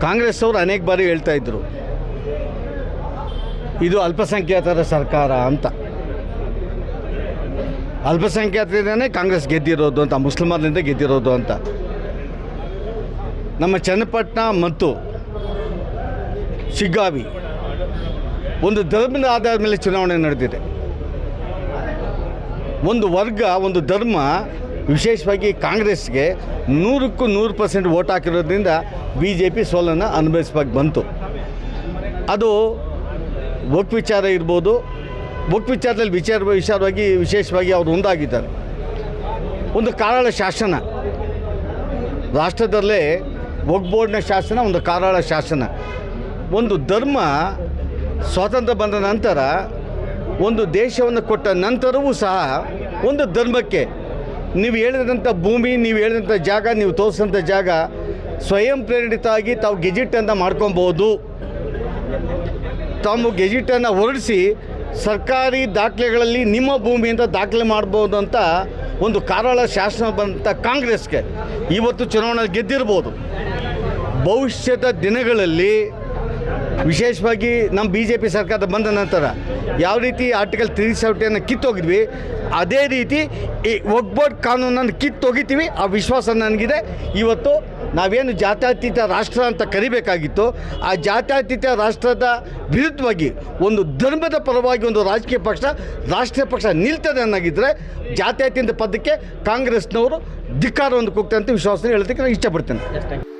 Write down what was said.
ಕಾಂಗ್ರೆಸ್ ಅವರು ಅನೇಕ ಬಾರಿ ಹೇಳ್ತಾ ಇದ್ದರು ಇದು ಅಲ್ಪಸಂಖ್ಯಾತರ ಸರ್ಕಾರ ಅಂತ. ಅಲ್ಪಸಂಖ್ಯಾತರಿಂದನೇ ಕಾಂಗ್ರೆಸ್ ಗೆದ್ದಿರೋದು ಅಂತ, ಮುಸ್ಲಿಮರಿಂದ ಗೆದ್ದಿರೋದು ಅಂತ. ನಮ್ಮ ಚನ್ನಪಟ್ಟಣ ಮತ್ತು ಶಿಗ್ಗಾವಿ ಒಂದು ಧರ್ಮದ ಆಧಾರದ ಮೇಲೆ ಚುನಾವಣೆ ನಡೆದಿದೆ. ಒಂದು ವರ್ಗ, ಒಂದು ಧರ್ಮ, ವಿಶೇಷವಾಗಿ ಕಾಂಗ್ರೆಸ್ಗೆ 100ಕ್ಕೂ 100% ವೋಟ್ ಹಾಕಿರೋದ್ರಿಂದ BJP ಸೋಲನ್ನು ಅನುಭವಿಸಬೇಕು ಬಂತು. ಅದು ವಕ್ ವಿಚಾರ ಇರ್ಬೋದು. ವಕ್ ವಿಚಾರದಲ್ಲಿ ವಿಶೇಷವಾಗಿ ಅವರು ಒಂದಾಗಿದ್ದಾರೆ. ಒಂದು ಕಾರಾಳ ಶಾಸನ, ರಾಷ್ಟ್ರದಲ್ಲೇ ವಕ್ ಬೋರ್ಡ್ನ ಶಾಸನ, ಒಂದು ಕಾರಾಳ ಶಾಸನ. ಒಂದು ಧರ್ಮ ಸ್ವಾತಂತ್ರ್ಯ ಬಂದ ನಂತರ, ಒಂದು ದೇಶವನ್ನು ಕೊಟ್ಟ ನಂತರವೂ ಸಹ ಒಂದು ಧರ್ಮಕ್ಕೆ ನೀವು ಹೇಳಿದಂಥ ಭೂಮಿ, ನೀವು ಹೇಳಿದಂಥ ಜಾಗ, ನೀವು ತೋರಿಸಿದಂಥ ಜಾಗ ಸ್ವಯಂ ಪ್ರೇರಿತವಾಗಿ ತಾವು ಗೆಜೆಟನ್ನು ಮಾಡ್ಕೊಬೋದು. ತಾವು ಗೆಜೆಟನ್ನು ಹೊರಡಿಸಿ ಸರ್ಕಾರಿ ದಾಖಲೆಗಳಲ್ಲಿ ನಿಮ್ಮ ಭೂಮಿ ಅಂತ ದಾಖಲೆ ಮಾಡ್ಬೋದು ಅಂತ ಒಂದು ಕಾರಾಳ ಶಾಸನ ಬಂದಂಥ ಕಾಂಗ್ರೆಸ್ಗೆ ಇವತ್ತು ಚುನಾವಣೆ ಗೆದ್ದಿರ್ಬೋದು. ಭವಿಷ್ಯದ ದಿನಗಳಲ್ಲಿ ವಿಶೇಷವಾಗಿ ನಮ್ಮ BJP ಸರ್ಕಾರ ಬಂದ ನಂತರ ಯಾವ ರೀತಿ ಆರ್ಟಿಕಲ್ 370 ಕಿತ್ತೋಗಿದ್ವಿ, ಅದೇ ರೀತಿ ಈ ವಕ್ಫ್ ಬೋರ್ಡ್ ಕಾನೂನನ್ನು ಕಿತ್ತೋಗಿತೀವಿ. ಆ ವಿಶ್ವಾಸ ನನಗಿದೆ. ಇವತ್ತು ನಾವೇನು ಜಾತ್ಯತೀತ ರಾಷ್ಟ್ರ ಅಂತ ಕರಿಬೇಕಾಗಿತ್ತು, ಆ ಜಾತ್ಯತೀತ ರಾಷ್ಟ್ರದ ವಿರುದ್ಧವಾಗಿ ಒಂದು ಧರ್ಮದ ಪರವಾಗಿ ಒಂದು ರಾಜಕೀಯ ಪಕ್ಷ, ರಾಷ್ಟ್ರೀಯ ಪಕ್ಷ ನಿಲ್ತದೆ ಅನ್ನೋಗಿದ್ದರೆ ಜಾತ್ಯತೀತ ಪದಕ್ಕೆ ಕಾಂಗ್ರೆಸ್ನವರು ಧಿಕ್ಕಾರವನ್ನು ಕೂಗ್ತಂತ ವಿಶ್ವಾಸನ ಹೇಳೋದಕ್ಕೆ ನಾನು ಇಷ್ಟಪಡ್ತೇನೆ.